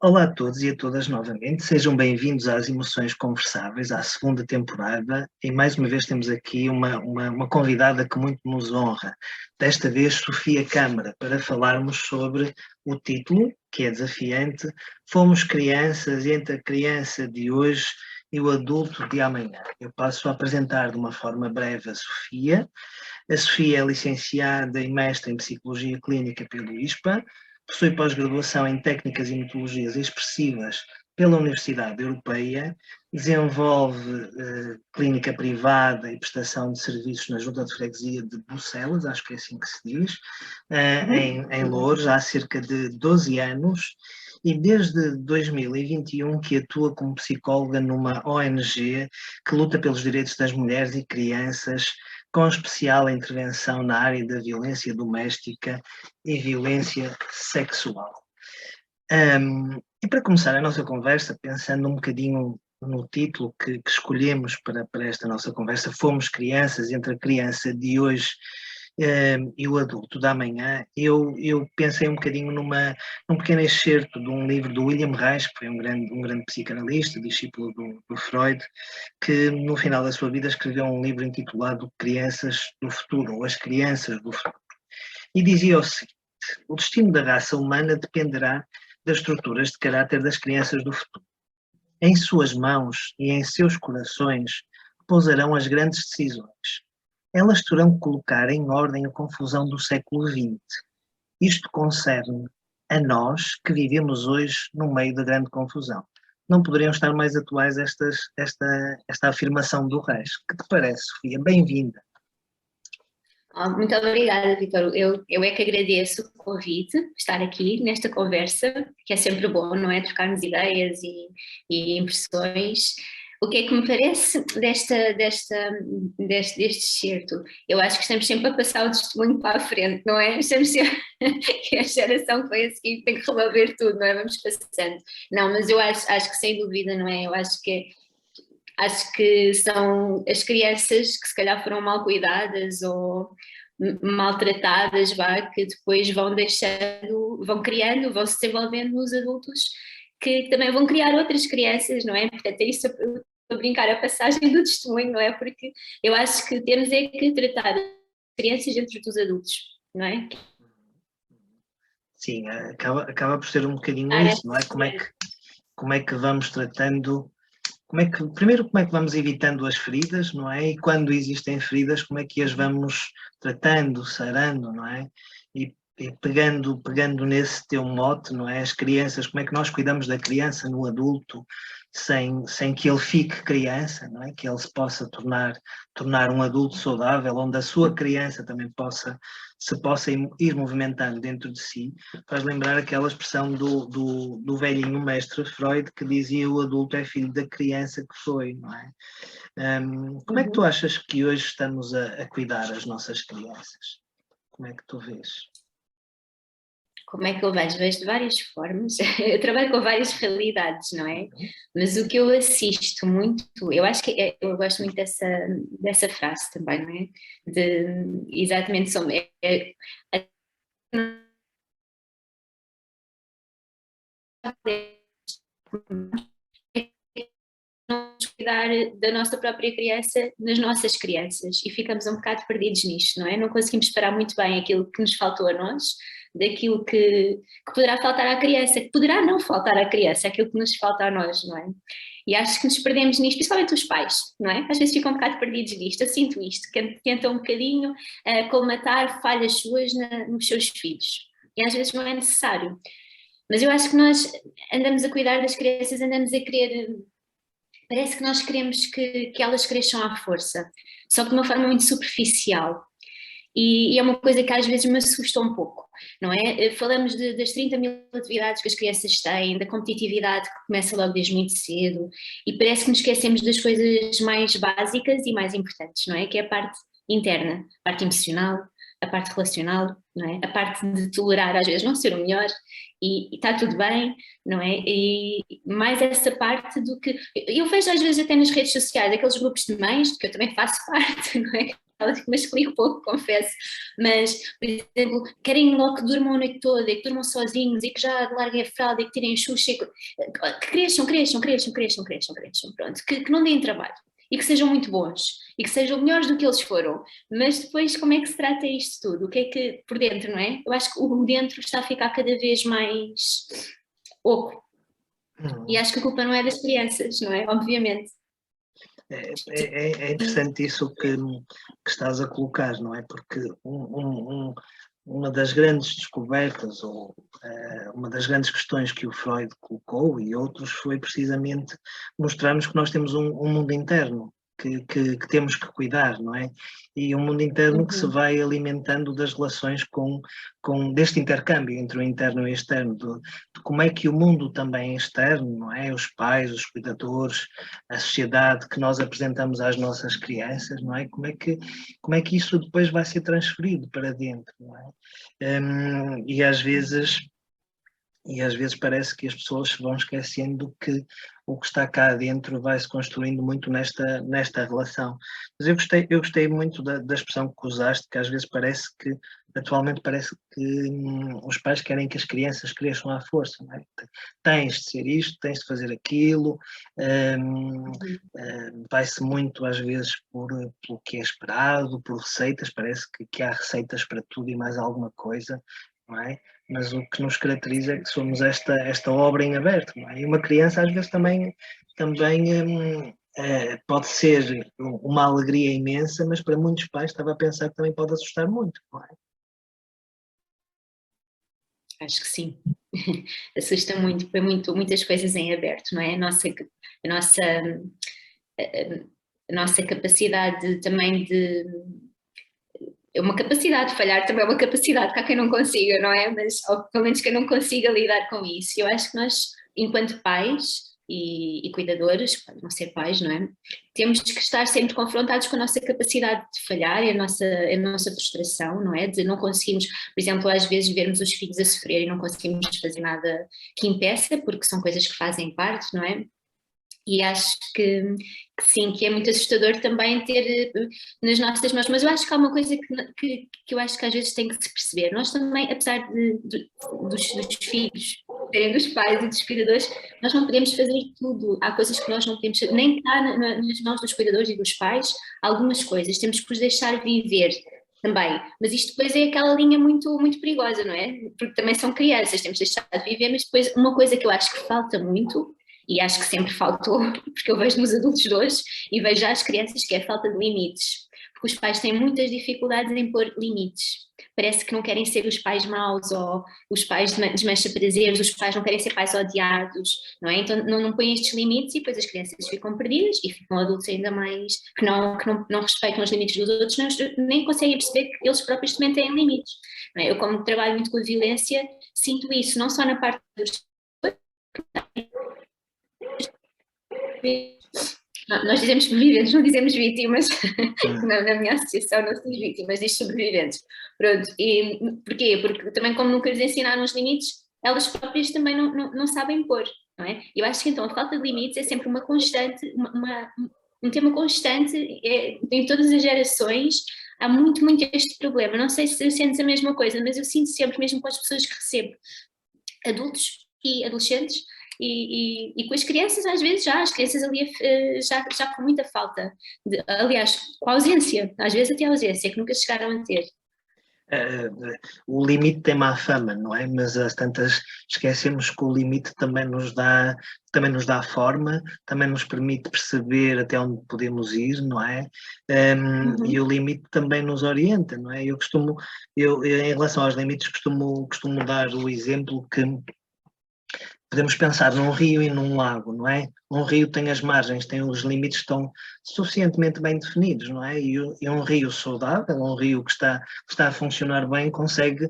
Olá a todos e a todas novamente, sejam bem-vindos às Emoções Conversáveis, à segunda temporada, e mais uma vez temos aqui uma convidada que muito nos honra, desta vez Sofia Câmara, para falarmos sobre o título, que é desafiante, Fomos Crianças entre a criança de hoje e o adulto de amanhã. Eu passo a apresentar de uma forma breve a Sofia. A Sofia é licenciada e mestre em Psicologia Clínica pelo ISPA, possui pós-graduação em Técnicas e Metodologias Expressivas pela Universidade Europeia, desenvolve clínica privada e prestação de serviços na Junta de Freguesia de Bucelas, acho que é assim que se diz, em Loures, há cerca de 12 anos, e desde 2021 que atua como psicóloga numa ONG que luta pelos direitos das mulheres e crianças, com especial intervenção na área da violência doméstica e violência sexual. E para começar a nossa conversa, pensando um bocadinho no título que escolhemos para esta nossa conversa, Fomos Crianças entre a criança de hoje e o adulto da amanhã, eu pensei um bocadinho num pequeno excerto de um livro do William Reich, que foi um grande psicanalista, discípulo do Freud, que no final da sua vida escreveu um livro intitulado Crianças do Futuro, ou As Crianças do Futuro. E dizia o seguinte: o destino da raça humana dependerá das estruturas de caráter das crianças do futuro. Em suas mãos e em seus corações pousarão as grandes decisões. Elas terão que colocar em ordem a confusão do século XX. Isto concerne a nós que vivemos hoje no meio da grande confusão. Não poderiam estar mais atuais esta afirmação do Reis. Que te parece, Sofia? Bem-vinda. Muito obrigada, Vitor. Eu é que agradeço o convite, estar aqui nesta conversa, que é sempre bom, não é? Trocarmos ideias e impressões. O que é que me parece deste excerto? Eu acho que estamos sempre a passar o testemunho para a frente, não é? Estamos sempre, que a geração que foi a seguir tem que resolver tudo, não é? Vamos passando. Não, mas eu acho que sem dúvida, não é? Eu acho que são as crianças que se calhar foram mal cuidadas ou maltratadas, que depois vão deixando, vão criando, vão se desenvolvendo nos adultos que também vão criar outras crianças, não é? Portanto, é isso a brincar, a passagem do testemunho, não é? Porque eu acho que temos é que tratar as crianças dentro dos adultos, não é? Sim, acaba por ser um bocadinho isso, não é? Como é que vamos tratando... Primeiro, como é que vamos evitando as feridas, não é? E quando existem feridas, como é que as vamos tratando, sarando, não é? E pegando nesse teu mote, não é? As crianças, como é que nós cuidamos da criança no adulto sem que ele fique criança, não é? Que ele se possa tornar um adulto saudável, onde a sua criança também se possa ir movimentando dentro de si. Faz lembrar aquela expressão do velhinho mestre Freud que dizia: o adulto é filho da criança que foi, não é? Como é que tu achas que hoje estamos a cuidar as nossas crianças? Como é que tu vês? Como é que eu vejo? Vejo de várias formas. Eu trabalho com várias realidades, não é? Mas o que eu assisto muito, eu acho que eu gosto muito dessa frase também, não é? Exatamente, cuidar da nossa própria criança nas nossas crianças e ficamos um bocado perdidos nisto, não é? Não conseguimos separar muito bem aquilo que nos faltou a nós daquilo que poderá faltar à criança, que poderá não faltar à criança, aquilo que nos falta a nós, não é? E acho que nos perdemos nisto, principalmente os pais, não é? Às vezes ficam um bocado perdidos nisto, eu sinto isto, que tentam um bocadinho colmatar falhas suas nos seus filhos. E às vezes não é necessário. Mas eu acho que nós andamos a cuidar das crianças, andamos a querer... Parece que nós queremos que elas cresçam à força, só que de uma forma muito superficial. E é uma coisa que às vezes me assusta um pouco, não é? Falamos das 30 mil atividades que as crianças têm, da competitividade que começa logo desde muito cedo, e parece que nos esquecemos das coisas mais básicas e mais importantes, não é? Que é a parte interna, a parte emocional, a parte relacional, não é? A parte de tolerar às vezes não ser o melhor e está tudo bem, não é? E mais essa parte do que... Eu vejo às vezes até nas redes sociais aqueles grupos de mães, que eu também faço parte, não é? mas explico pouco, confesso. Mas, por exemplo, querem logo que durmam a noite toda, e que durmam sozinhos, e que já larguem a fralda, e que tirem a xuxa, que cresçam, pronto, que não deem trabalho. E que sejam muito bons, e que sejam melhores do que eles foram. Mas depois, como é que se trata isto tudo? O que é que, por dentro, não é? Eu acho que o dentro está a ficar cada vez mais oco. E acho que a culpa não é das crianças, não é? Obviamente. É interessante isso que estás a colocar, não é? Porque uma das grandes descobertas, ou uma das grandes questões que o Freud colocou e outros, foi precisamente mostrarmos que nós temos um mundo interno que temos que cuidar, não é? E um mundo interno que se vai alimentando das relações deste intercâmbio entre o interno e o externo, de como é que o mundo também é externo, não é? Os pais, os cuidadores, a sociedade que nós apresentamos às nossas crianças, não é? Como é que isso depois vai ser transferido para dentro, não é? E às vezes parece que as pessoas se vão esquecendo que o que está cá dentro vai se construindo muito nesta relação. Mas eu gostei muito da expressão que usaste, que às vezes atualmente parece que os pais querem que as crianças cresçam à força, não é? Tens de ser isto, tens de fazer aquilo, vai-se muito às vezes pelo que é esperado, por receitas, parece que há receitas para tudo e mais alguma coisa, não é? Mas o que nos caracteriza é que somos esta obra em aberto, não é? E uma criança às vezes também pode ser uma alegria imensa, mas para muitos pais estava a pensar que também pode assustar muito, não é? Acho que sim. Assusta muito, põe muitas coisas em aberto, não é? A nossa capacidade também de... É uma capacidade de falhar, também é uma capacidade, que há quem não consiga, não é? Mas, ou pelo menos quem não consiga lidar com isso. Eu acho que nós, enquanto pais e cuidadores, podem não ser pais, não é? Temos que estar sempre confrontados com a nossa capacidade de falhar e a nossa frustração, não é? De não conseguirmos, por exemplo, às vezes vermos os filhos a sofrer e não conseguimos fazer nada que impeça, porque são coisas que fazem parte, não é? E acho que sim, que é muito assustador também ter nas nossas mãos, mas eu acho que há uma coisa que eu acho que às vezes tem que se perceber. Nós também, apesar dos filhos serem dos pais e dos cuidadores, nós não podemos fazer tudo. Há coisas que nós não podemos fazer, nem está nas mãos dos cuidadores e dos pais, algumas coisas, temos que os deixar viver também, mas isto depois é aquela linha muito, muito perigosa, não é? Porque também são crianças, temos de deixar de viver, mas depois uma coisa que eu acho que falta muito, e acho que sempre faltou, porque eu vejo nos adultos de hoje e vejo às crianças, que é a falta de limites, porque os pais têm muitas dificuldades em pôr limites. Parece que não querem ser os pais maus ou os pais desmancha-prazeres, os pais não querem ser pais odiados, não é? Então não põem estes limites e depois as crianças ficam perdidas e ficam adultos ainda mais que não respeitam os limites dos outros, nem conseguem perceber que eles próprios também têm limites. Não é? Eu, como trabalho muito com a violência, sinto isso, não só na parte dos... Nós dizemos sobreviventes, não dizemos vítimas. Na minha associação não somos vítimas, diz sobreviventes. Pronto, e porquê? Porque também, como nunca lhes ensinaram os limites, elas próprias também não sabem pôr, não é? Eu acho que então a falta de limites é sempre uma constante, um tema constante em todas as gerações. Há muito este problema. Não sei se sentes a mesma coisa, mas eu sinto sempre, mesmo com as pessoas que recebo, adultos e adolescentes, e com as crianças, às vezes as crianças ali já com muita falta, aliás, com a ausência, às vezes até a ausência, que nunca chegaram a ter. O limite tem má fama, não é? Mas às tantas esquecemos que o limite também nos dá forma, também nos permite perceber até onde podemos ir, não é? E o limite também nos orienta, não é? Eu em relação aos limites costumo dar o exemplo que podemos pensar num rio e num lago, não é? Um rio tem as margens, tem os limites que estão suficientemente bem definidos, não é? E um rio saudável, um rio que está a funcionar bem, consegue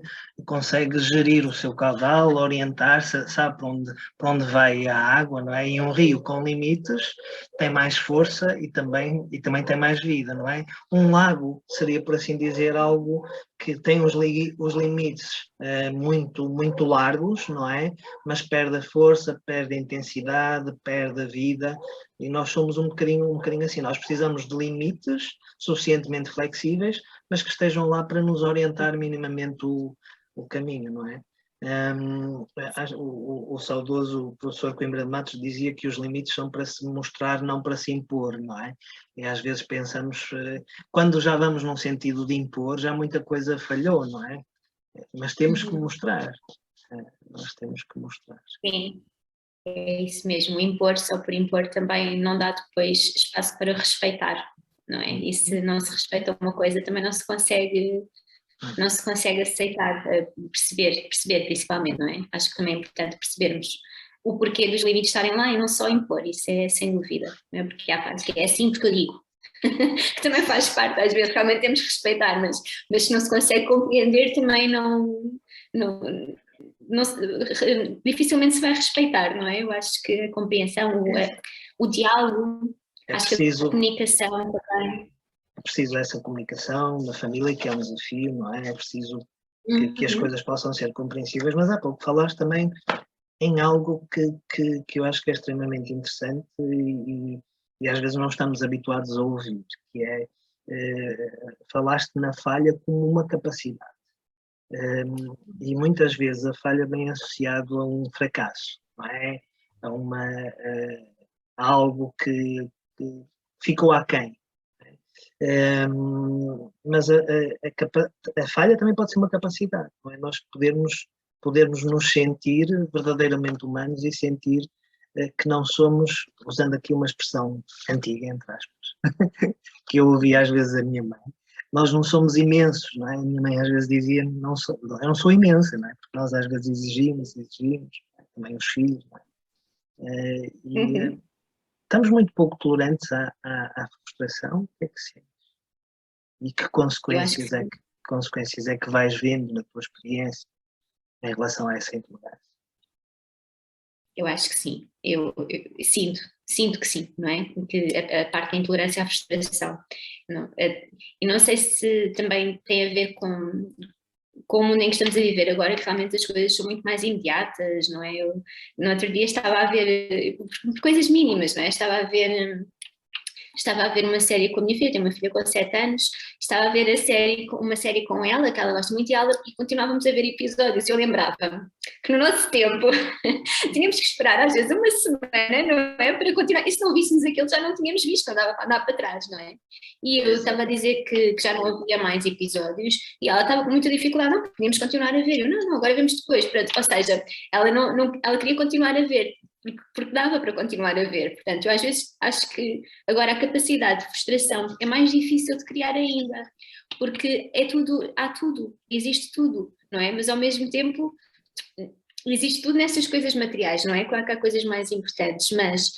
gerir o seu caudal, orientar-se, sabe para onde vai a água, não é? E um rio com limites tem mais força e também tem mais vida, não é? Um lago seria, por assim dizer, algo que tem os limites muito, muito largos, não é? Mas perde a força, perde a intensidade, perde a vida, e nós somos um bocadinho assim, nós precisamos de limites suficientemente flexíveis, mas que estejam lá para nos orientar minimamente o caminho, não é? O saudoso professor Coimbra de Matos dizia que os limites são para se mostrar, não para se impor, não é? E às vezes pensamos, quando já vamos num sentido de impor, já muita coisa falhou, não é? Mas temos que mostrar, nós temos que mostrar. Sim, é isso mesmo, impor só por impor também não dá depois espaço para respeitar, não é? E se não se respeita uma coisa também não se consegue aceitar, perceber principalmente, não é? Acho que também é importante percebermos o porquê dos limites estarem lá e não só impor, isso é sem dúvida, não é? Porque há parte que é assim porque eu digo, que também faz parte, às vezes realmente temos que respeitar, mas se não se consegue compreender também não, dificilmente se vai respeitar, não é? Eu acho que a compreensão, o diálogo, acho que a comunicação também. É preciso essa comunicação na família, que é um desafio, não é? É preciso que as coisas possam ser compreensíveis, mas há pouco falaste também em algo que eu acho que é extremamente interessante e às vezes não estamos habituados a ouvir, que é, falaste na falha como uma capacidade. E muitas vezes a falha vem associado a um fracasso, não é? A algo que ficou aquém. Mas a falha também pode ser uma capacidade, não é? Nós podermos nos sentir verdadeiramente humanos e sentir que não somos, usando aqui uma expressão antiga, entre aspas, que eu ouvi às vezes a minha mãe, nós não somos imensos, não é? A minha mãe às vezes dizia, eu não sou imensa, não é? Porque nós às vezes exigimos, também os filhos, não é? Estamos muito pouco tolerantes à frustração, o que é que se e que consequências é que vais vendo na tua experiência em relação a essa intolerância? Eu acho que sim, eu sinto que sim, não é? Que a parte da intolerância à frustração. E não sei se também tem a ver com o mundo em que estamos a viver agora, que realmente as coisas são muito mais imediatas, não é? Eu no outro dia estava a ver, por coisas mínimas, não é? Estava a ver uma série com a minha filha, tenho uma filha com 7 anos, estava a ver uma série com ela, que ela gosta muito de ela, e continuávamos a ver episódios. Eu lembrava que no nosso tempo tínhamos que esperar às vezes uma semana, não é? Para continuar. E se não víssemos aquilo, já não tínhamos visto, não dava para andar para trás, não é? E eu estava a dizer que já não havia mais episódios, e ela estava com muita dificuldade, não, podíamos continuar a ver. Eu, não, agora vemos depois. Pronto, ou seja, ela queria continuar a ver, porque dava para continuar a ver. Portanto, eu às vezes acho que agora a capacidade de frustração é mais difícil de criar ainda, porque há tudo, existe tudo, não é? Mas ao mesmo tempo existe tudo nessas coisas materiais, não é? Claro que há coisas mais importantes, mas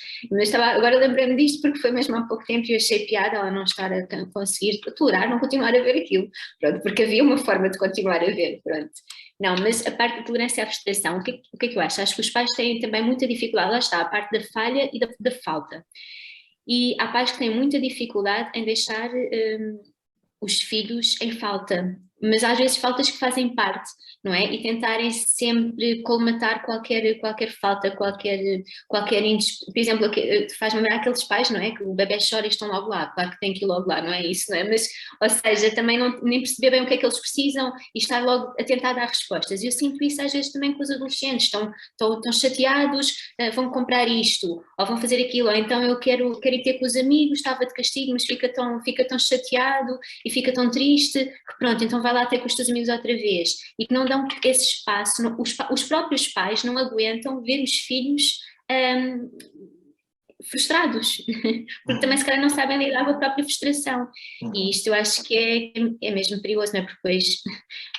agora lembrei-me disto porque foi mesmo há pouco tempo e eu achei piada ela não estar a conseguir tolerar, não continuar a ver aquilo, pronto, porque havia uma forma de continuar a ver, pronto. Não, mas a parte da tolerância à frustração, o que é que eu acho? Acho que os pais têm também muita dificuldade, lá está, a parte da falha e da falta. E há pais que têm muita dificuldade em deixar os filhos em falta, mas às vezes faltas que fazem parte, não é? E tentarem sempre colmatar qualquer falta, por exemplo, faz-me lembrar aqueles pais, não é? Que o bebê chora e estão logo lá, claro que tem que ir logo lá, não é isso, não é? Mas, ou seja, também nem perceber bem o que é que eles precisam e estar logo a tentar dar respostas. E eu sinto isso às vezes também com os adolescentes, estão chateados, vão comprar isto, ou vão fazer aquilo, ou então eu quero ir ter com os amigos, estava de castigo, mas fica tão chateado e fica tão triste, que pronto, então vai lá ter com os teus amigos outra vez, e que não dão esse espaço, os próprios pais não aguentam ver os filhos frustrados, porque também se calhar não sabem lidar com a própria frustração, e isto eu acho que é mesmo perigoso, não é? Porque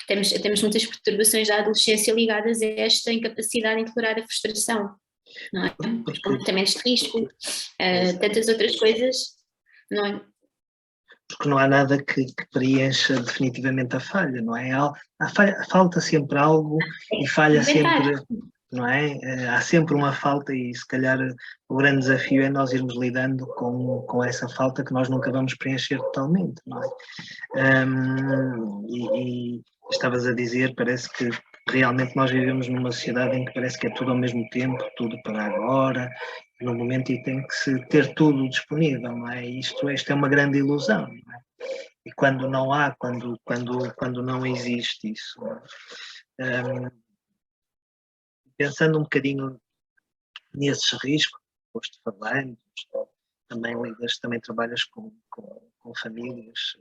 depois temos muitas perturbações da adolescência ligadas a esta incapacidade em tolerar a frustração, não é? Os comportamentos de risco, tantas outras coisas, não é? Porque não há nada que preencha definitivamente a falha, não é? Falta sempre algo e falha sempre, não é? Há sempre uma falta e se calhar o grande desafio é nós irmos lidando com essa falta que nós nunca vamos preencher totalmente, não é? E estavas a dizer, parece que realmente nós vivemos numa sociedade em que parece que é tudo ao mesmo tempo, tudo para agora, no momento e tem que se ter tudo disponível, não é? Isto é uma grande ilusão, não é? E quando não há, quando não existe isso, pensando um bocadinho nesses riscos, foste falando, também trabalhas com famílias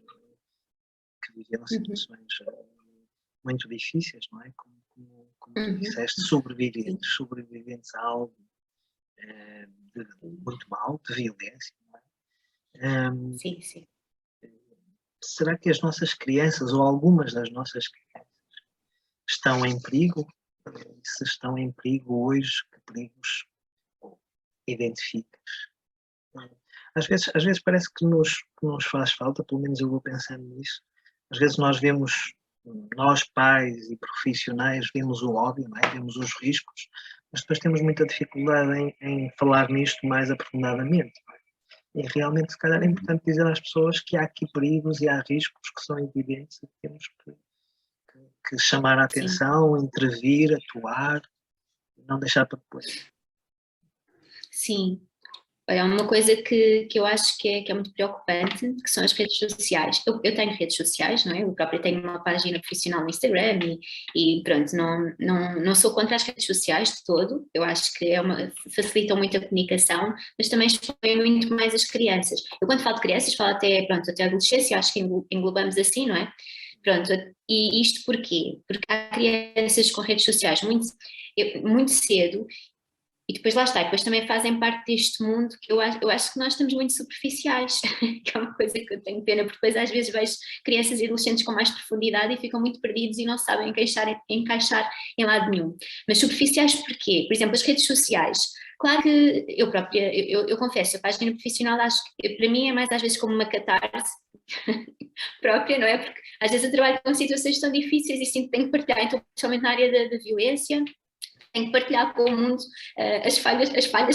que viveram situações muito difíceis, não é? Como tu disseste, sobreviventes a algo muito mal, de violência, não é? Sim, sim. Será que as nossas crianças, ou algumas das nossas crianças, estão em perigo? E se estão em perigo hoje, que perigos identificas? Às vezes parece que nos faz falta, pelo menos eu vou pensando nisso, às vezes nós pais e profissionais vemos o óbvio, não é? Vemos os riscos, mas depois temos muita dificuldade em falar nisto mais aprofundadamente. E realmente, se calhar, é importante dizer às pessoas que há aqui perigos e há riscos que são evidentes e que temos que chamar a atenção, intervir, atuar, não deixar para depois. Sim. É uma coisa que eu acho que é muito preocupante, que são as redes sociais. Eu tenho redes sociais, não é? Eu própria tenho uma página profissional no Instagram e pronto, não sou contra as redes sociais de todo. Eu acho que facilitam muito a comunicação, mas também expõem muito mais as crianças. Eu quando falo de crianças, falo até a adolescência, acho que englobamos assim, não é? Pronto, e isto porquê? Porque há crianças com redes sociais muito cedo. E depois lá está, e depois também fazem parte deste mundo que eu acho que nós estamos muito superficiais, que é uma coisa que eu tenho pena, porque depois às vezes vejo crianças e adolescentes com mais profundidade e ficam muito perdidos e não sabem encaixar em lado nenhum. Mas superficiais porquê? Por exemplo, as redes sociais. Claro que eu própria, eu confesso, a página profissional acho que para mim é mais às vezes como uma catarse própria, não é? Porque às vezes eu trabalho com situações tão difíceis e sinto que tenho que partilhar, então, principalmente na área da violência, tenho que partilhar com o mundo as falhas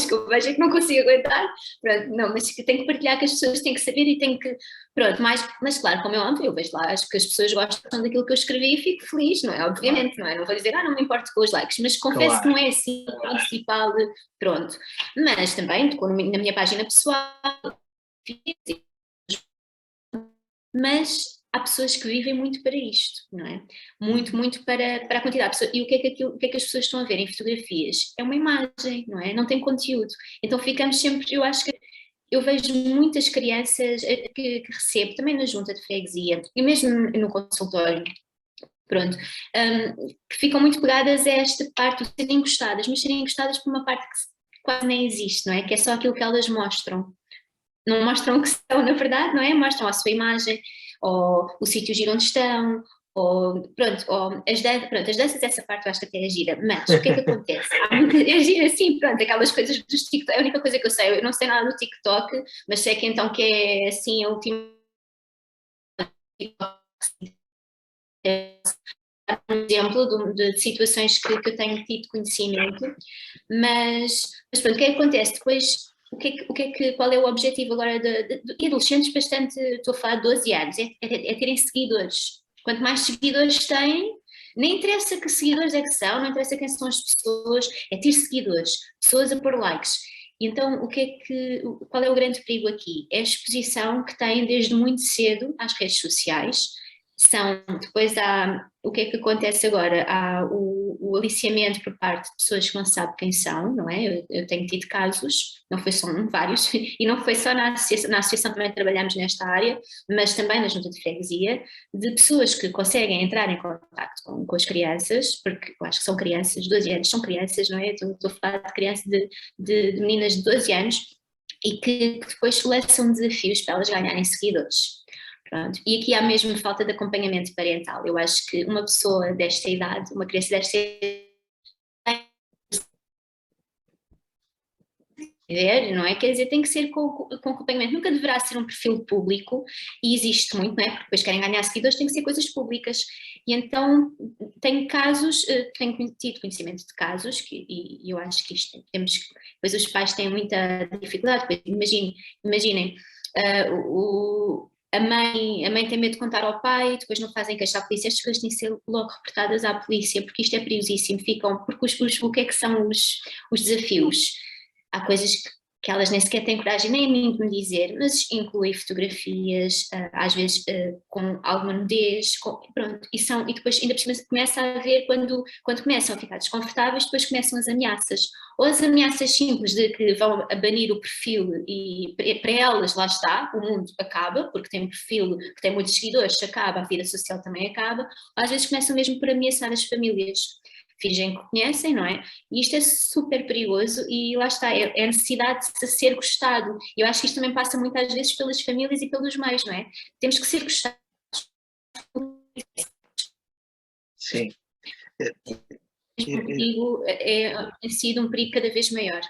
que eu vejo e que não consigo aguentar, pronto, não, mas tenho que partilhar que as pessoas têm que saber e têm que, pronto, mas claro, como é óbvio, eu vejo lá, acho que as pessoas gostam daquilo que eu escrevi e fico feliz, não é? Obviamente, não é? Não vou dizer, não me importo com os likes, mas confesso que não é assim o principal, pronto. Mas também, na minha página pessoal, mas há pessoas que vivem muito para isto, não é? Muito para a quantidade de pessoas. E o que é que as pessoas estão a ver em fotografias? É uma imagem, não é? Não tem conteúdo. Então ficamos sempre, eu acho que eu vejo muitas crianças que recebo, também na junta de freguesia, e mesmo no consultório, pronto, que ficam muito pegadas a esta parte de serem encostadas, mas serem encostadas por uma parte que quase nem existe, não é? Que é só aquilo que elas mostram. Não mostram o que são, na verdade, não é? Mostram a sua imagem, ou o sítio giro onde estão, ou as danças, essa parte eu acho que até é gira, mas o que é que acontece? É gira, assim, pronto, aquelas coisas dos TikTok, é a única coisa que eu sei, eu não sei nada do TikTok, mas sei que então que é assim a última um exemplo de situações que eu tenho tido conhecimento, mas pronto, o que é que acontece? Depois, qual é o objetivo agora de adolescentes bastante, estou a falar de 12 anos, é terem seguidores. Quanto mais seguidores têm, nem interessa que seguidores é que são, não interessa quem são as pessoas, é ter seguidores, pessoas a pôr likes. E então, qual é o grande perigo aqui? É a exposição que têm desde muito cedo às redes sociais. Depois o que é que acontece agora? Há o aliciamento por parte de pessoas que não sabem quem são, não é? Eu tenho tido casos, não foi só vários, e não foi só na associação também trabalhamos nesta área, mas também na junta de freguesia, de pessoas que conseguem entrar em contato com as crianças, porque eu acho que são crianças, 12 anos, são crianças, não é? Estou a falar de crianças, de meninas de 12 anos, e que depois lançam desafios para elas ganharem seguidores. Pronto. E aqui há mesmo falta de acompanhamento parental. Eu acho que uma pessoa desta idade, uma criança desta idade, não é? Quer dizer, tem que ser com acompanhamento. Nunca deverá ser um perfil público, e existe muito, não é? Porque depois querem ganhar seguidores, tem que ser coisas públicas. E então, tenho tido conhecimento de casos, e eu acho que isto depois os pais têm muita dificuldade, imaginem, a mãe tem medo de contar ao pai, depois não fazem queixa à polícia, estas coisas têm que ser logo reportadas à polícia, porque isto é perigosíssimo, porque o que é que são os desafios? Há coisas que que elas nem sequer têm coragem nem a mim de me dizer, mas inclui fotografias, às vezes com alguma nudez, pronto, e depois ainda por cima começa a haver, quando começam a ficar desconfortáveis, depois começam as ameaças, ou as ameaças simples de que vão banir o perfil e para elas lá está, o mundo acaba, porque tem um perfil que tem muitos seguidores, acaba, a vida social também acaba, ou às vezes começam mesmo por ameaçar as famílias. Fingem que conhecem, não é? E isto é super perigoso e lá está, é a necessidade de ser gostado. E eu acho que isto também passa muitas vezes pelas famílias e pelos meios, não é? Temos que ser gostados. Sim. Mesmo que digo, tem sido um perigo cada vez maior.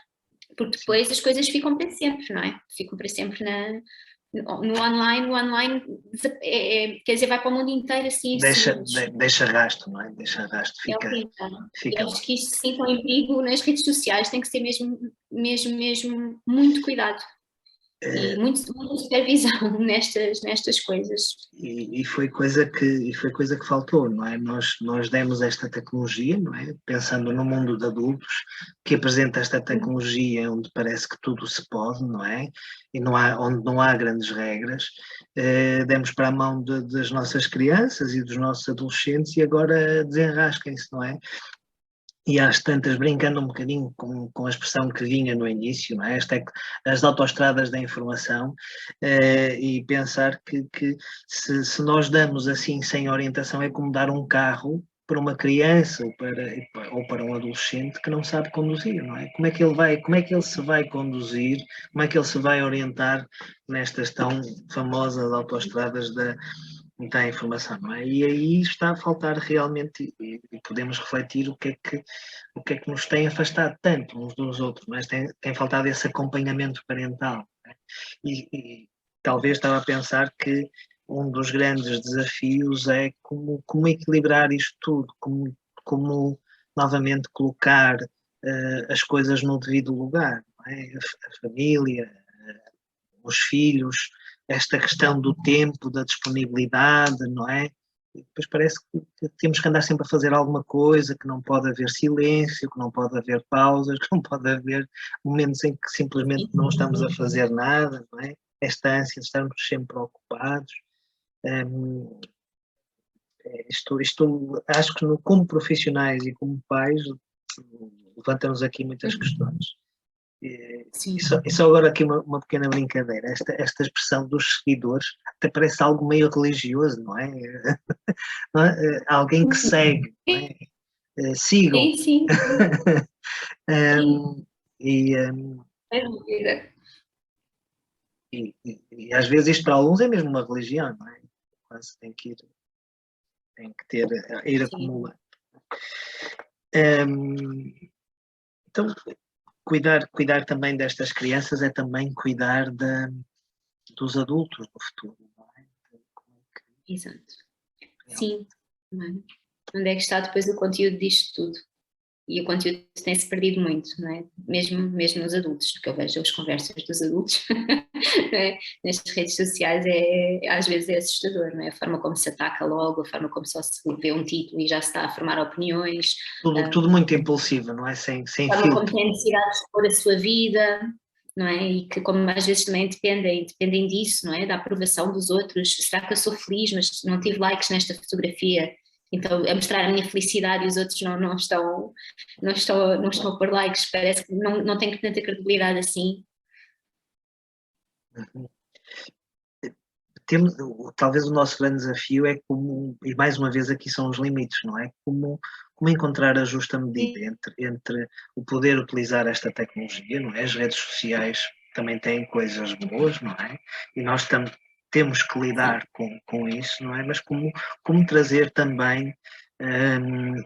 Porque depois as coisas ficam para sempre, não é? Ficam para sempre no online. O online quer dizer, vai para o mundo inteiro assim em segundos. Deixa rastro, não é? Deixa rastro, É fica horrível. Eu lá. acho que isto sim estão em perigo nas redes sociais, tem que ser mesmo muito cuidado e muita supervisão nestas coisas. E foi coisa que faltou, não é? Nós demos esta tecnologia, não é? Pensando no mundo de adultos, que apresenta esta tecnologia onde parece que tudo se pode, não é? E onde não há grandes regras, demos para a mão das nossas crianças e dos nossos adolescentes e agora desenrasquem-se, não é? E às tantas, brincando um bocadinho com a expressão que vinha no início, não é? As autoestradas da informação, e pensar que se nós damos assim sem orientação é como dar um carro para uma criança ou para um adolescente que não sabe conduzir, não é? Como é que ele se vai conduzir, como é que ele se vai orientar nestas tão famosas autoestradas da informação, não é? E aí está a faltar realmente, e podemos refletir o que é que nos tem afastado tanto uns dos outros, mas tem faltado esse acompanhamento parental. Não é? E talvez estava a pensar que um dos grandes desafios é como equilibrar isto tudo, como novamente colocar as coisas no devido lugar, não é? A família, os filhos, esta questão do tempo, da disponibilidade, não é? E depois parece que temos que andar sempre a fazer alguma coisa, que não pode haver silêncio, que não pode haver pausas, que não pode haver momentos em que simplesmente não estamos a fazer nada, não é? Esta ânsia de estarmos sempre ocupados. Isto acho que como profissionais e como pais levanta-nos aqui muitas questões. E só agora aqui uma pequena brincadeira. Esta expressão dos seguidores até parece algo meio religioso, não é? Não é? Alguém que segue, não é? Sigam. Sim, sim. E, É dúvida. e às vezes isto para alguns é mesmo uma religião, não é? Quase tem que ir acumulando. Então, cuidar também destas crianças é também cuidar dos adultos do futuro, não é? Exato. Sim. Onde é que está depois o conteúdo disto tudo? E o conteúdo tem-se perdido muito, não é? Mesmo nos adultos, que eu vejo as conversas dos adultos é? Nestas redes sociais às vezes é assustador, não é? A forma como se ataca logo, a forma como só se vê um título e já se está a formar opiniões. Tudo muito impulsivo, não é? Sem A forma como filtro. tem necessidade de expor a sua vida, não é? E que como às vezes também dependem disso, não é? Da aprovação dos outros. Será que eu sou feliz, mas não tive likes nesta fotografia? Então, a mostrar a minha felicidade e os outros não estão a pôr likes, parece que não tem tanta credibilidade assim. Talvez o nosso grande desafio é e mais uma vez aqui são os limites, não é? Como encontrar a justa medida entre o poder utilizar esta tecnologia, não é? As redes sociais também têm coisas boas, não é? E nós temos que lidar com isso, não é? Mas como trazer também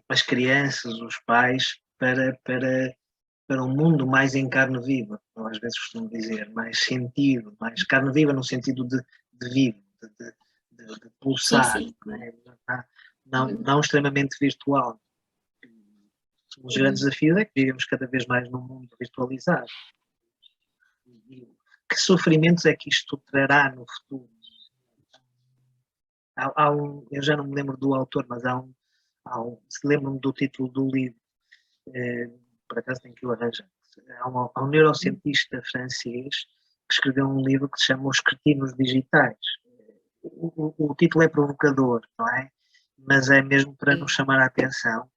as crianças, os pais, para um mundo mais em carne viva, eu às vezes costumo dizer, mais sentido, mais carne viva no sentido de vivo, de pulsar, Sim. não extremamente virtual. Um dos grandes desafios é que vivemos cada vez mais num mundo virtualizado. E que sofrimentos é que isto trará no futuro? Eu já não me lembro do autor, mas se lembro-me do título do livro, por acaso tenho que o arranjar, há um neurocientista francês que escreveu um livro que se chama Os Cretinos Digitais. O título é provocador, não é? Mas é mesmo para nos chamar a atenção.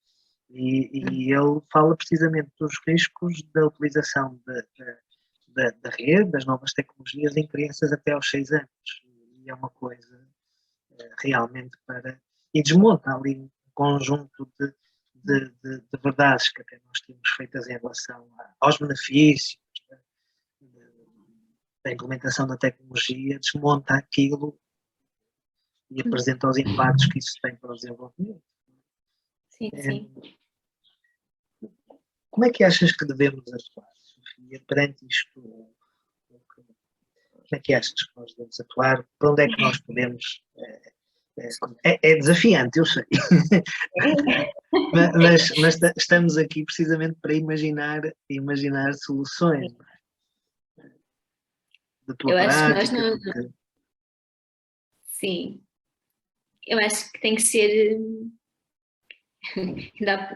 E ele fala precisamente dos riscos da utilização da rede, das novas tecnologias em crianças até aos 6 anos. E é uma coisa realmente para... E desmonta ali um conjunto de verdades que até nós tínhamos feitas em relação aos benefícios da implementação da tecnologia, desmonta aquilo e apresenta os impactos que isso tem para o desenvolvimento. Sim, sim. Como é que achas que devemos atuar, Sofia, perante isto? Como é que achas que nós devemos atuar? Para onde é que nós podemos... É desafiante, eu sei. mas estamos aqui precisamente para imaginar soluções. Da tua eu acho prática. Que nós não... Sim. Eu acho que tem que ser...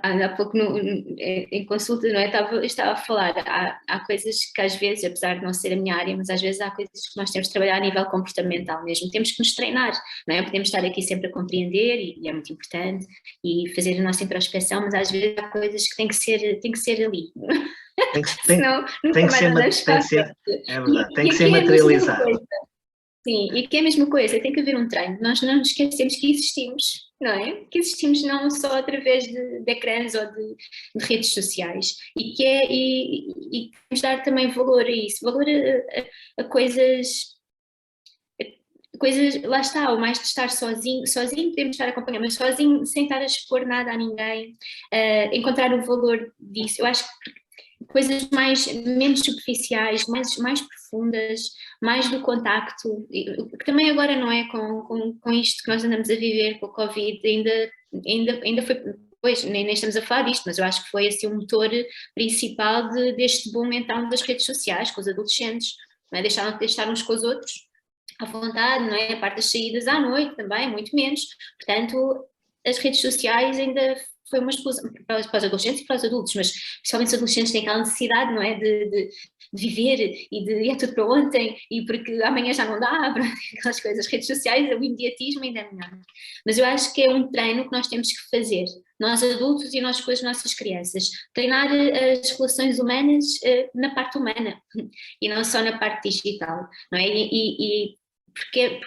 Ainda há pouco em consulta, não é? Estava a falar, há coisas que às vezes, apesar de não ser a minha área, mas às vezes há coisas que nós temos de trabalhar a nível comportamental mesmo, temos que nos treinar, não é? Podemos estar aqui sempre a compreender e é muito importante e fazer a nossa introspeção, mas às vezes há coisas que tem que ser ali. Senão nunca mais andamos para a frente. É verdade, tem que ser materializado. Sim, e que é a mesma coisa, tem que haver um treino, nós não nos esquecemos que existimos, não é? Que existimos não só através de ecrãs ou de redes sociais e temos de dar também valor a isso, valor a coisas, lá está, o mais de estar sozinho podemos estar acompanhando, mas sozinho sem estar a expor nada a ninguém, encontrar o valor disso, eu acho que coisas menos superficiais, mais profundas, mais do contacto, que também agora não é com isto que nós andamos a viver, com o Covid, ainda foi, pois nem estamos a falar disto, mas eu acho que foi assim o motor principal deste boom então das redes sociais, com os adolescentes, não é? Deixaram de estar uns com os outros à vontade, não é? A parte das saídas à noite também, muito menos, portanto as redes sociais ainda foi uma explosão para os adolescentes e para os adultos, mas principalmente os adolescentes têm aquela necessidade, não é, de viver e é tudo para ontem e porque amanhã já não dá, aquelas coisas, as redes sociais, o imediatismo ainda é melhor. Mas eu acho que é um treino que nós temos que fazer, nós adultos e nós com as nossas crianças, treinar as relações humanas na parte humana e não só na parte digital, não é? Porque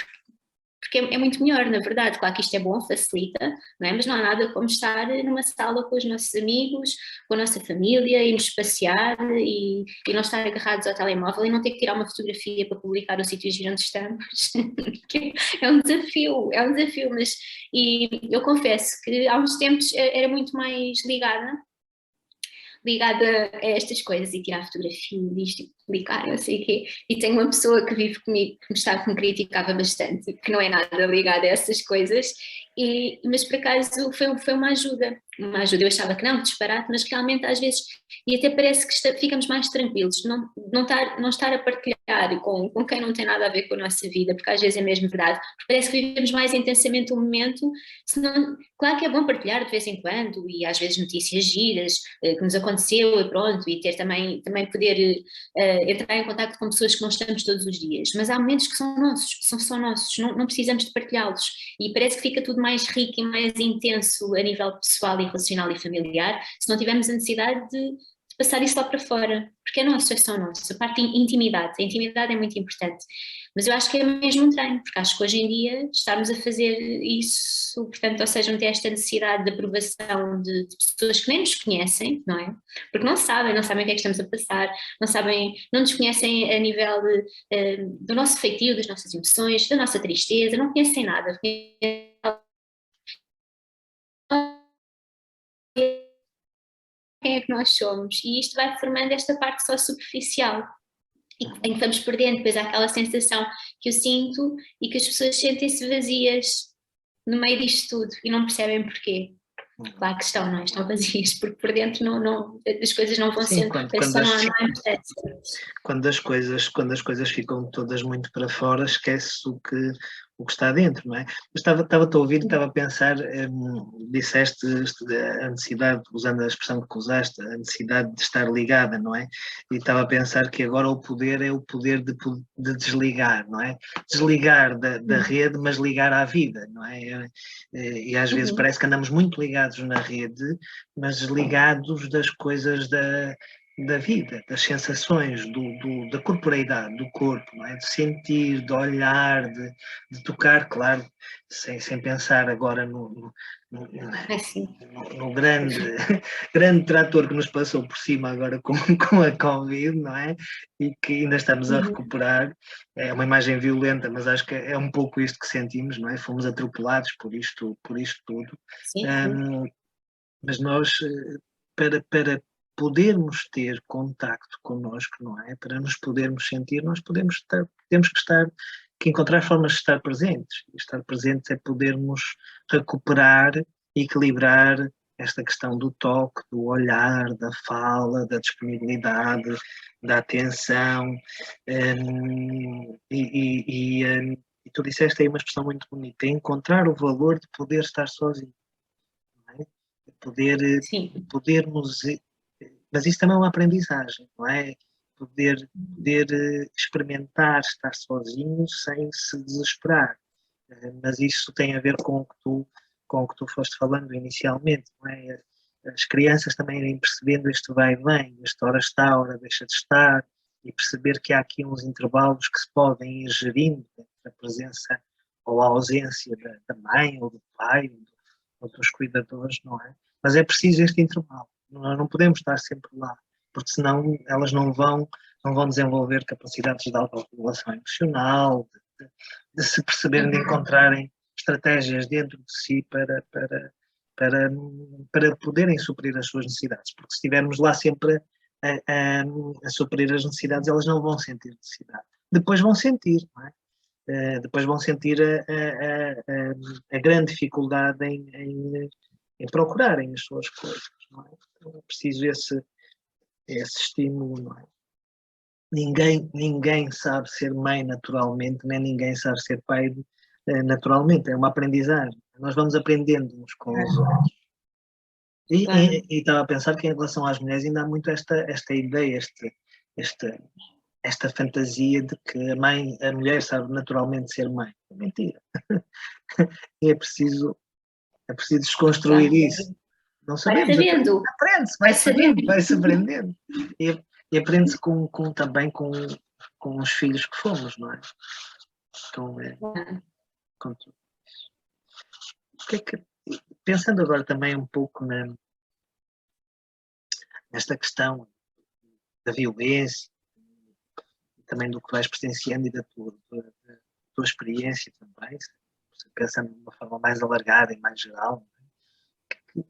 é muito melhor, na verdade, claro que isto é bom, facilita, não é? Mas não há nada como estar numa sala com os nossos amigos, com a nossa família, irmos passear e não estar agarrados ao telemóvel e não ter que tirar uma fotografia para publicar o sítio onde estamos. É um desafio, mas eu confesso que há uns tempos era muito mais ligada a estas coisas e tirar fotografia disto e publicar, não sei o quê. E tenho uma pessoa que vive comigo que me criticava bastante, que não é nada ligada a essas coisas, mas por acaso foi uma ajuda. Eu achava que não, disparate, mas realmente às vezes, e até parece que ficamos mais tranquilos, não estar a partilhar com quem não tem nada a ver com a nossa vida, porque às vezes é mesmo verdade, parece que vivemos mais intensamente o momento, senão, claro que é bom partilhar de vez em quando, e às vezes notícias giras, que nos aconteceu e pronto, e ter também poder entrar em contato com pessoas que não estamos todos os dias, mas há momentos que são nossos, são só nossos, não precisamos de partilhá-los, e parece que fica tudo mais rico e mais intenso a nível pessoal e relacional e familiar, se não tivermos a necessidade de passar isso lá para fora, porque é nosso, é só nosso, a parte de intimidade, a intimidade é muito importante, mas eu acho que é mesmo um treino, porque acho que hoje em dia estarmos a fazer isso, portanto, ou seja, não ter esta necessidade de aprovação de pessoas que nem nos conhecem, não é? Porque não sabem o que é que estamos a passar, não nos conhecem a nível do nosso feitio, das nossas emoções, da nossa tristeza, não conhecem nada, quem é que nós somos, e isto vai formando esta parte só superficial, em que vamos perdendo, depois há aquela sensação que eu sinto e que as pessoas sentem-se vazias no meio disto tudo e não percebem porquê. Claro que estão, não é? Estão vazias, porque por dentro as coisas não vão sendo, quando as coisas ficam todas muito para fora, esquece-se o que está dentro, não é? Estava-te a ouvir e estava a pensar, disseste a necessidade, usando a expressão que usaste, a necessidade de estar ligada, não é? E estava a pensar que agora o poder é o poder de desligar, não é? Desligar da rede, mas ligar à vida, não é? E às vezes parece que andamos muito ligados na rede, mas desligados das coisas da vida, das sensações, da corporeidade, do corpo, não é? De sentir, de olhar, de tocar, claro, sem pensar agora no grande, grande trator que nos passou por cima agora com a Covid, não é? E que ainda estamos a recuperar. É uma imagem violenta, mas acho que é um pouco isto que sentimos, não é? Fomos atropelados por isto tudo. Sim. Mas nós, para podermos ter contacto connosco, não é? Para nos podermos sentir, nós temos que encontrar formas de estar presentes. E estar presentes é podermos recuperar, equilibrar esta questão do toque, do olhar, da fala, da disponibilidade, da atenção. E tu disseste aí uma expressão muito bonita, encontrar o valor de poder estar sozinho. Podermos, mas isso também é uma aprendizagem, não é? Poder experimentar estar sozinho sem se desesperar, mas isso tem a ver com o que tu foste falando inicialmente, não é? As crianças também irem percebendo este vai e vem, esta hora está, a hora deixa de estar, e perceber que há aqui uns intervalos que se podem ir gerindo entre a presença ou a ausência da mãe ou do pai ou dos cuidadores, não é? Mas é preciso este intervalo. Nós não podemos estar sempre lá, porque senão elas não vão desenvolver capacidades de autorregulação emocional, de se perceberem, de encontrarem estratégias dentro de si para poderem suprir as suas necessidades. Porque se estivermos lá sempre a suprir as necessidades, elas não vão sentir necessidade. Depois vão sentir, não é? Depois vão sentir a grande dificuldade em procurarem as suas coisas, não é? Então é preciso esse estímulo, não é? Ninguém sabe ser mãe naturalmente, nem ninguém sabe ser pai naturalmente, é uma aprendizagem. Nós vamos aprendendo uns com os outros. E estava a pensar que em relação às mulheres ainda há muito esta ideia, esta fantasia de que a mulher sabe naturalmente ser mãe. É mentira. E é preciso desconstruir isso. Não sabemos. Aprende-se, vai-se aprendendo. E aprende-se também com os filhos que fomos, não é? Com tudo isso. Pensando agora também um pouco nesta questão da violência, também do que vais presenciando e da tua experiência também, pensando de uma forma mais alargada e mais geral,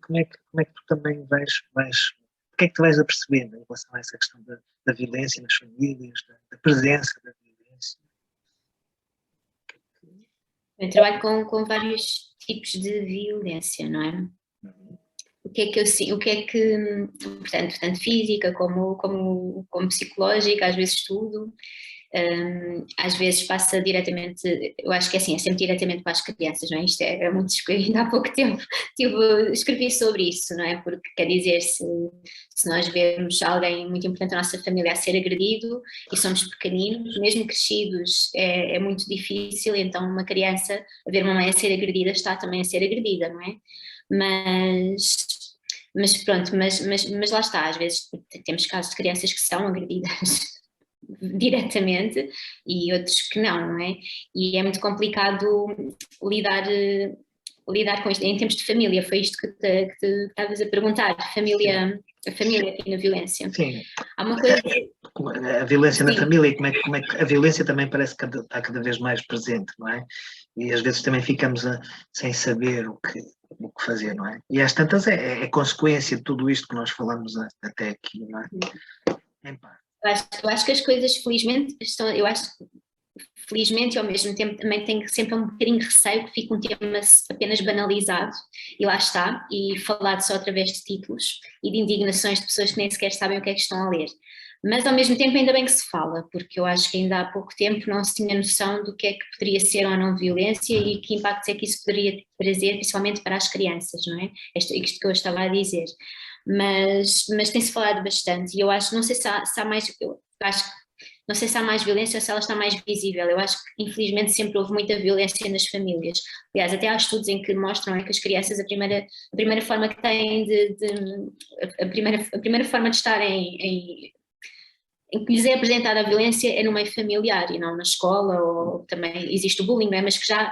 como é que tu também vais o que é que tu vais apercebendo em relação a essa questão da violência nas famílias, da presença da violência? Eu trabalho com vários tipos de violência, não é? O que é que eu sinto, portanto, tanto física como psicológica, às vezes tudo. Às vezes passa diretamente, eu acho que é sempre diretamente para as crianças, não é? Isto é muito descobrido. Ainda há pouco tempo escrevi sobre isso, não é? Porque quer dizer, se nós vemos alguém muito importante da nossa família a ser agredido e somos pequeninos, mesmo crescidos, é muito difícil. Então uma criança a ver uma mãe a ser agredida está também a ser agredida, não é? Mas pronto, mas lá está, às vezes temos casos de crianças que são agredidas diretamente e outros que não é? E é muito complicado lidar com isto em termos de família. Foi isto que estavas a perguntar, a família aqui na violência. Sim. Há uma coisa... A violência na família e como é que a violência também parece que está cada vez mais presente, não é? E às vezes também ficamos sem saber o que fazer, não é? E às tantas é consequência de tudo isto que nós falamos até aqui, não é? Eu acho que as coisas felizmente felizmente e ao mesmo tempo também tenho sempre um bocadinho de receio que fique um tema apenas banalizado e lá está, e falado só através de títulos e de indignações de pessoas que nem sequer sabem o que é que estão a ler. Mas ao mesmo tempo ainda bem que se fala, porque eu acho que ainda há pouco tempo não se tinha noção do que é que poderia ser ou não violência e que impactos é que isso poderia trazer, principalmente para as crianças, não é? Isto que eu estava a dizer. Mas tem-se falado bastante e eu acho, não sei se há mais, eu acho, não sei se há mais violência ou se ela está mais visível. Eu acho que infelizmente sempre houve muita violência nas famílias. Aliás, até há estudos em que mostram que as crianças a primeira forma que têm a primeira forma de estar em que lhes é apresentada a violência é no meio familiar e não na escola, ou também existe o bullying, não é? Mas que já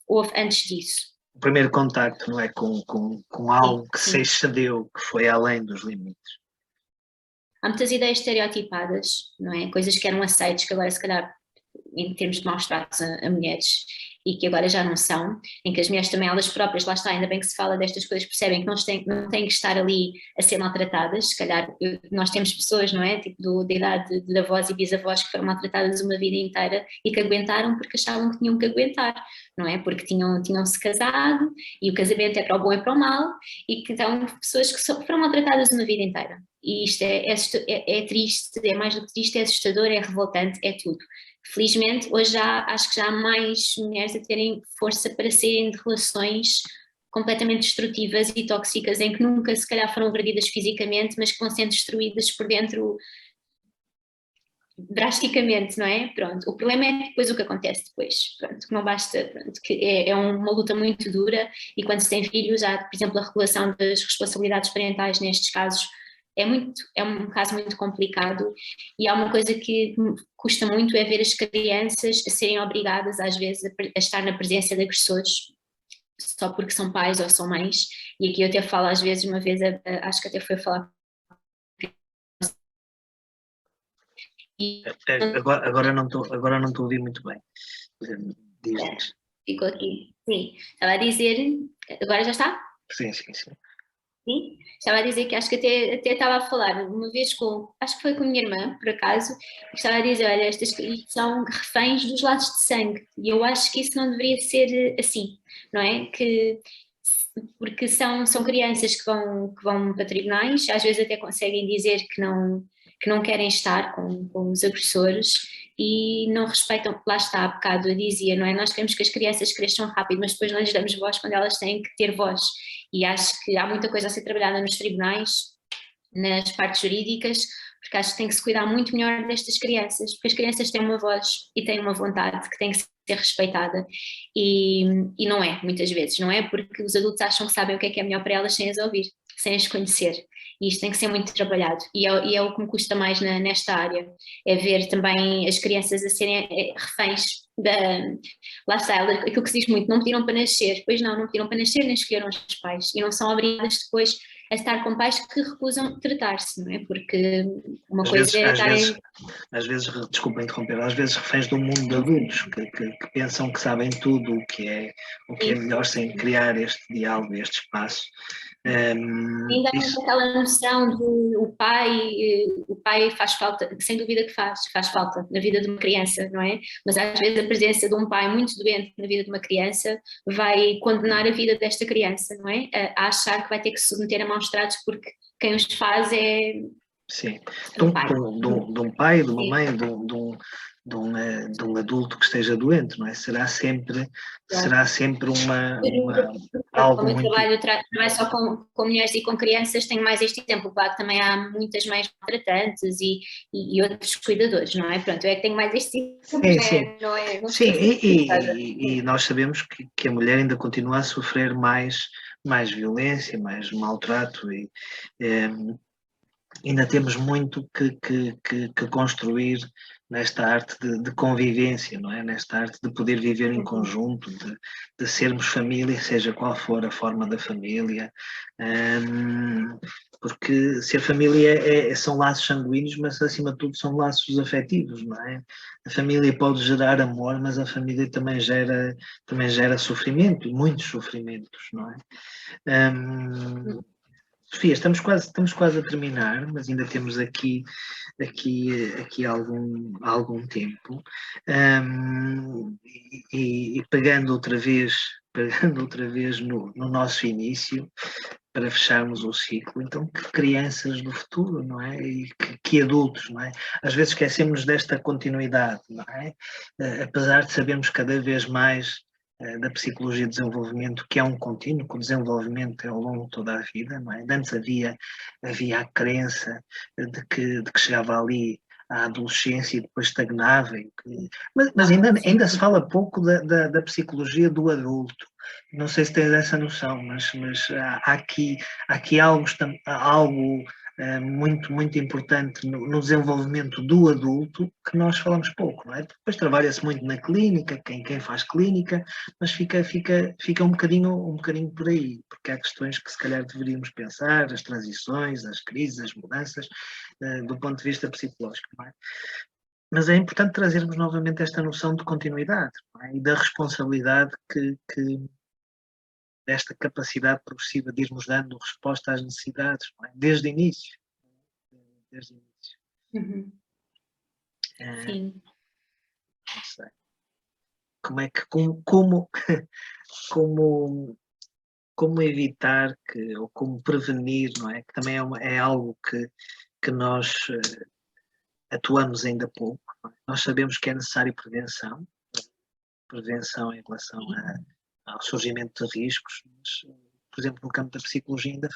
houve antes disso. O primeiro contacto, não é? Com Sim, algo que se sim. excedeu, que foi além dos limites. Há muitas ideias estereotipadas, não é? Coisas que eram aceitas, que agora se calhar em termos de maus tratos a mulheres e que agora já não são, em que as mulheres também elas próprias, lá está, ainda bem que se fala destas coisas, percebem que não têm que estar ali a ser maltratadas, se calhar nós temos pessoas, não é, tipo da idade de avós e bisavós que foram maltratadas uma vida inteira e que aguentaram porque achavam que tinham que aguentar, não é, porque tinham-se casado e o casamento é para o bom e para o mal e que são pessoas que foram maltratadas uma vida inteira. E isto é triste, é mais do que triste, é assustador, é revoltante, é tudo. Felizmente, hoje acho que já há mais mulheres a terem força para saírem de relações completamente destrutivas e tóxicas, em que nunca se calhar foram agredidas fisicamente, mas que vão sendo destruídas por dentro drasticamente, não é? Pronto, o problema é depois o que acontece depois, pronto, que não basta, pronto, que é uma luta muito dura e quando se tem filhos há, por exemplo, a regulação das responsabilidades parentais nestes casos é um caso muito complicado e há uma coisa que custa muito é ver as crianças a serem obrigadas às vezes a estar na presença de agressores só porque são pais ou são mães e aqui eu até falo às vezes uma vez, acho que até foi falar e Agora não estou a ouvir muito bem. Diz. ficou aqui, sim, estava a dizer, agora já está? Sim, sim, sim. Sim, estava a dizer que acho que até estava a falar uma vez acho que foi com a minha irmã, por acaso, e estava a dizer, olha, estas são reféns dos laços de sangue, e eu acho que isso não deveria ser assim, não é? Porque são crianças que vão para tribunais, às vezes até conseguem dizer que não querem estar com os agressores e não respeitam, lá está, há bocado eu dizia, não é? Nós queremos que as crianças cresçam rápido, mas depois não lhes damos voz quando elas têm que ter voz. E acho que há muita coisa a ser trabalhada nos tribunais, nas partes jurídicas, porque acho que tem que se cuidar muito melhor destas crianças, porque as crianças têm uma voz e têm uma vontade que tem que ser respeitada e não é, muitas vezes, não é porque os adultos acham que sabem o que é melhor para elas sem as ouvir, sem as conhecer. E isto tem que ser muito trabalhado e é o que me custa mais nesta área, é ver também as crianças a serem reféns da, lá está, aquilo que se diz muito, não pediram para nascer, pois não pediram para nascer nem escolheram os pais e não são obrigadas depois a estar com pais que recusam tratar-se, não é? Porque uma Às coisa vezes, é estarem. às vezes, desculpa interromper, às vezes reféns do mundo de adultos que pensam que sabem tudo o que é melhor sem criar este diálogo, este espaço. Ainda há aquela noção de o pai faz falta, sem dúvida que faz falta na vida de uma criança, não é? Mas às vezes a presença de um pai muito doente na vida de uma criança vai condenar a vida desta criança, não é? A achar que vai ter que se submeter a maus tratos porque quem os faz é sim, um pai. de um pai, de uma mãe, de um adulto que esteja doente, não é? Será sempre O algo meu muito. trabalho só com mulheres e com crianças, tenho mais este exemplo, claro que também há muitas mães maltratantes e outros cuidadores, não é? Pronto, eu é que tenho mais este exemplo, Sim, sim. não Sim, estou a e nós sabemos que a mulher ainda continua a sofrer mais violência, mais maltrato e ainda temos muito que construir nesta arte de convivência, não é? Nesta arte de poder viver em conjunto, de sermos família, seja qual for a forma da família, porque se a família são laços sanguíneos, mas acima de tudo são laços afetivos, não é? A família pode gerar amor, mas a família também gera sofrimento, muitos sofrimentos, não é? Sofia, estamos quase a terminar, mas ainda temos aqui algum tempo. E pegando outra vez no nosso início, para fecharmos o ciclo, então que crianças do futuro, não é? E que adultos, não é? Às vezes esquecemos desta continuidade, não é? Apesar de sabermos cada vez mais da psicologia de desenvolvimento, que é um contínuo, que o desenvolvimento é ao longo de toda a vida, não é? Antes havia a crença de que chegava ali à adolescência e depois estagnava, mas ainda se fala pouco da psicologia do adulto. Não sei se tens essa noção, mas há aqui algo muito, muito importante no desenvolvimento do adulto que nós falamos pouco, não é? Depois trabalha-se muito na clínica, quem faz clínica, mas fica um bocadinho por aí, porque há questões que se calhar deveríamos pensar, as transições, as crises, as mudanças, do ponto de vista psicológico, não é? Mas é importante trazermos novamente esta noção de continuidade, não é? E da responsabilidade que desta capacidade progressiva de irmos dando resposta às necessidades, não é? Desde o início. Desde o início. Uhum. Sim. Não sei. Como evitar ou como prevenir, não é? Que também é algo que nós atuamos ainda pouco. Não é? Nós sabemos que é necessário prevenção em relação ao surgimento de riscos, mas, por exemplo, no campo da psicologia ainda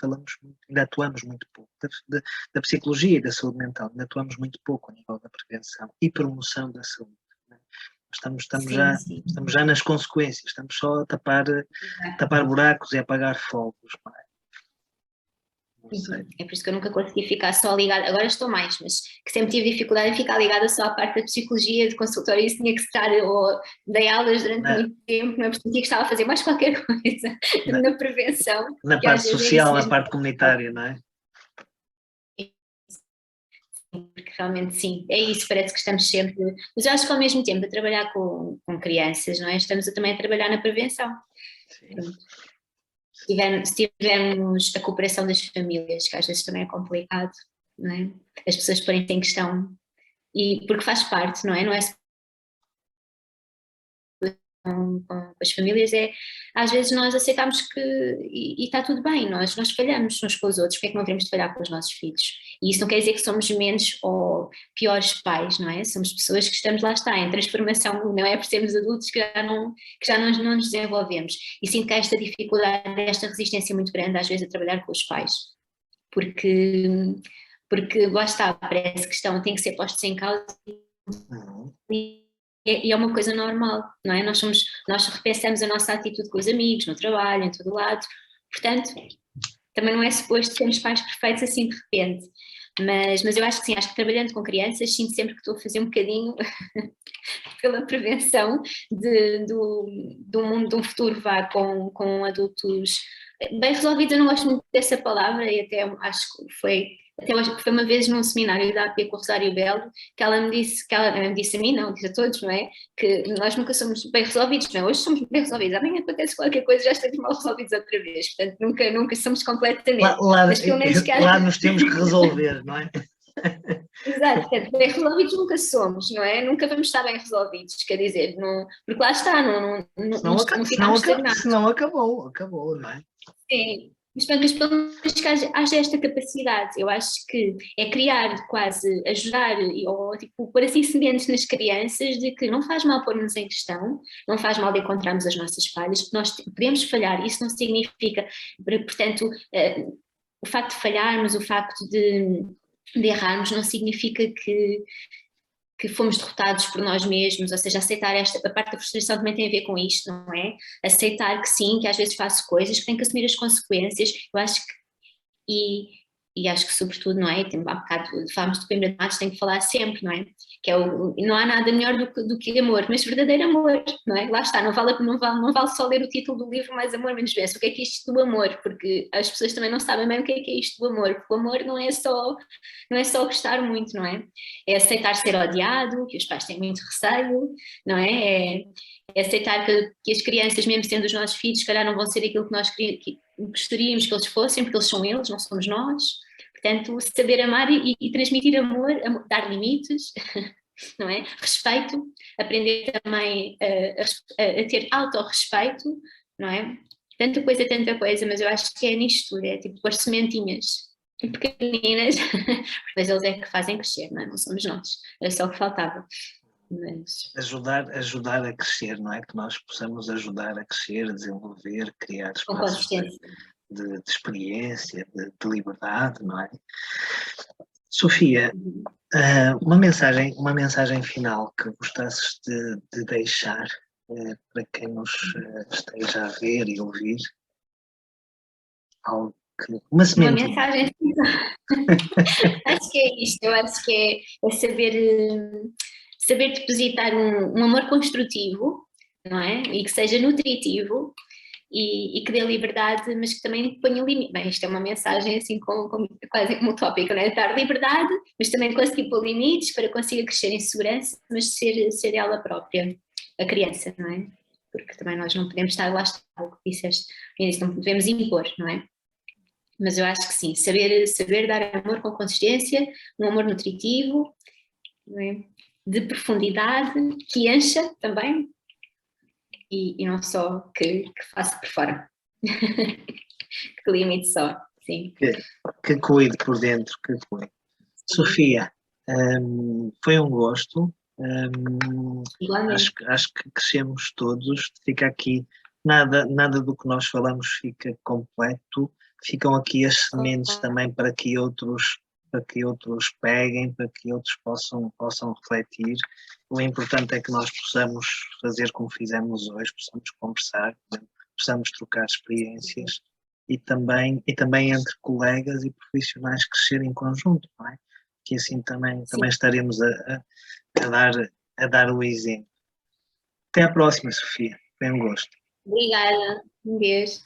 atuamos muito pouco, da psicologia e da saúde mental, ainda atuamos muito pouco a nível da prevenção e promoção da saúde. Né? Estamos já nas consequências, estamos só a tapar buracos e apagar fogos. Não é? É por isso que eu nunca consegui ficar só ligada, agora estou mais, mas que sempre tive dificuldade em ficar ligada só à parte da psicologia, de consultório, isso tinha que estar, ou dei aulas durante muito tempo, não é? Porque tinha que estar a fazer mais qualquer coisa na prevenção. Na parte social, na parte comunitária, não é? Porque realmente sim, é isso, parece que estamos sempre, mas eu acho que ao mesmo tempo a trabalhar com crianças, não é? Estamos também a trabalhar na prevenção. Se tivermos a cooperação das famílias, que às vezes também é complicado, não é? As pessoas porem-se em questão, e porque faz parte, não é? Não é com as famílias, às vezes nós aceitamos que e está tudo bem, nós falhamos uns com os outros, porque é que não devemos de falhar com os nossos filhos? E isso não quer dizer que somos menos ou piores pais, não é? Somos pessoas que estamos, lá está, em transformação, não é por sermos adultos que já não nos desenvolvemos. E sinto que há esta dificuldade, esta resistência muito grande às vezes a trabalhar com os pais, porque lá está, parece que tem que ser postos em causa e é uma coisa normal, não é? Nós repensamos a nossa atitude com os amigos, no trabalho, em todo lado, portanto, também não é suposto sermos pais perfeitos assim de repente, mas eu acho que sim, acho que trabalhando com crianças sinto sempre que estou a fazer um bocadinho pela prevenção do mundo de um futuro vá com adultos bem resolvidos. Eu não gosto muito dessa palavra e até acho que foi uma vez num seminário da AP com o Rosário Belo que ela me disse a mim, não, disse a todos, não é? Que nós nunca somos bem resolvidos, não é? Hoje somos bem resolvidos, amanhã acontece qualquer coisa já estamos mal resolvidos outra vez, portanto nunca somos completamente. Lá nos temos que resolver, não é? Exato, portanto, bem resolvidos nunca somos, não é? Nunca vamos estar bem resolvidos, quer dizer, porque lá está, não ficamos estagnados. Senão acabou, não é? Sim, mas pelo menos que haja esta capacidade, eu acho que é criar quase, ajudar, ou tipo, pôr assim sementes nas crianças de que não faz mal pôr-nos em questão, não faz mal de encontrarmos as nossas falhas, que nós podemos falhar, isso não significa, portanto, o facto de falharmos, o facto de errarmos não significa que fomos derrotados por nós mesmos, ou seja, aceitar a parte da frustração também tem a ver com isto, não é? Aceitar que sim, que às vezes faço coisas, que tenho que assumir as consequências, eu acho que, e acho que sobretudo, não é? Há bocado falámos de primeiros tem que falar sempre, não é? Que não há nada melhor do que amor, mas verdadeiro amor, não é? Lá está, não vale só ler o título do livro Mais Amor, Menos Doença. O que é isto do amor? Porque as pessoas também não sabem bem o que é isto do amor, porque o amor não é só gostar muito, não é? É aceitar ser odiado, que os pais têm muito receio, não é? É aceitar que as crianças, mesmo sendo os nossos filhos, se calhar não vão ser aquilo que nós gostaríamos que eles fossem, porque eles são eles, não somos nós. Portanto, saber amar e transmitir amor, dar limites, não é? Respeito, aprender também a ter autorrespeito, não é? tanta coisa, mas eu acho que é nisto tudo, é tipo pôr sementinhas pequeninas, depois eles é que fazem crescer, não é? Não somos nós, era só o que faltava. Mas... Ajudar a crescer, não é? Que nós possamos ajudar a crescer, a desenvolver, criar com espaços consistência. de experiência, de liberdade, não é? Sofia, uma mensagem final que gostasses de deixar para quem nos esteja a ver e ouvir, algo que, uma Uma sementinha. mensagem acho que é isto, eu acho que é saber depositar um amor construtivo, não é? E que seja nutritivo e que dê liberdade, mas que também ponha limite. Bem, isto é uma mensagem assim quase como utópica, não é? Dar liberdade, mas também conseguir pôr limites para conseguir crescer em segurança, mas ser ela própria, a criança, não é? Porque também nós não podemos estar lá, o que disseste, não podemos impor, não é? Mas eu acho que sim, saber dar amor com consistência, um amor nutritivo, não é? De profundidade, que encha também, e não só que faça por fora. Que limite só, sim. Que cuide por dentro, que cuide. Sim. Sofia, foi um gosto. Acho que crescemos todos. Fica aqui, nada do que nós falamos fica completo. Ficam aqui as sementes também para que outros peguem, para que outros possam refletir. O importante é que nós possamos fazer como fizemos hoje, possamos conversar, possamos trocar experiências e também entre colegas e profissionais crescer em conjunto, não é? Que assim também estaremos a dar o exemplo. Até à próxima, Sofia. Foi um gosto. Obrigada. Um beijo.